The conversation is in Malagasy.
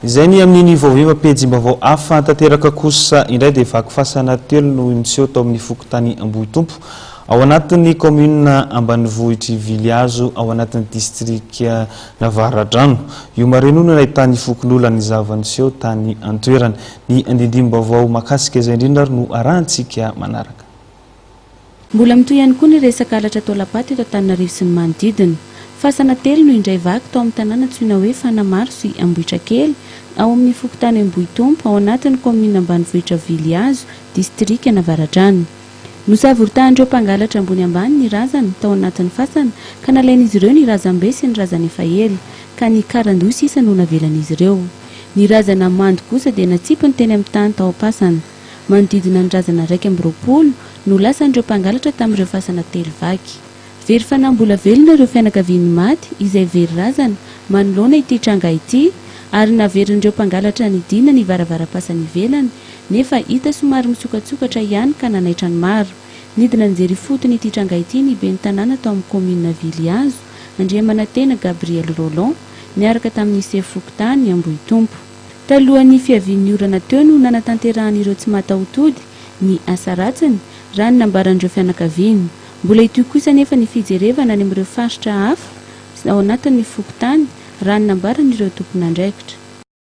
Izay ny amin'ny vaovao pejy mbavao hafa tanteraka kosa indray dia Vaky Fasana telo no miseho tao amin'ny fokontany Ambohitompo ao anatin'ny kaominina ambanivohitra Viliahazo ao anatin'ny distrikan'avaradrano. Io mareno no nahitan'ny fokonolona ny zava-niseho tany an-toerana. Ny andindim mbavao makasika izay indrindra no arahantsika manaraka. Mbola mitoy ihany koa ny resaka alatra taolapaty eto Antananarivo sy ny manodidina. Fasana telo no indray vaky tao amin'ny tanàna antsoina hoe Fanamaro sy Ambohitra kely ao amin'ny fokontany Ambohitompo ao anatin'ny kaominina ambanivohitra Viliahazo, distrikan'avaradrano. Nosavorintahan'ireo mpangalatra ambony ambany ny razana tao anatin'ny fasana ka nalain'izy ireo ny razambe sy ny razana efa ela ka ny karandoha sisa no navelan'izy ireo. Ny razana mando kosa dia natsipony teny amin'ny tany tao am-pasana. Manodidina ny razana 120 no lasan'ireo mpangalatra tamin'ireo fasana telo vaky. Very fanambola velona ireo fianakaviany maty izay very razana manoloana ity tranga ity ary naverin'ireo mpangalatra nidina ny varavara-pasana ivelany nefa hita somary mitsokatsokatra ihany ka nanaitra ny maro. Nidina nijery fotony ity tranga ity ny ben'ny tanàna tao amin'ny kaominina Viliahazo, Andriamanantena Gabriel Rolon niaraka tamin'ny seho fokontany Ambohitompo. Talohan'ny fiavian'ny orana teo no nanatanteran'ireo tsy mataotody ny asa ratsiny raha ny nambaran'ireo fianakaviany. Mbola itoy kosa nefa ny fijerevana any amin'ireo faritra hafa ao anatin'ny fokontany raha ny nambaran'ireo tompon'andraikitra.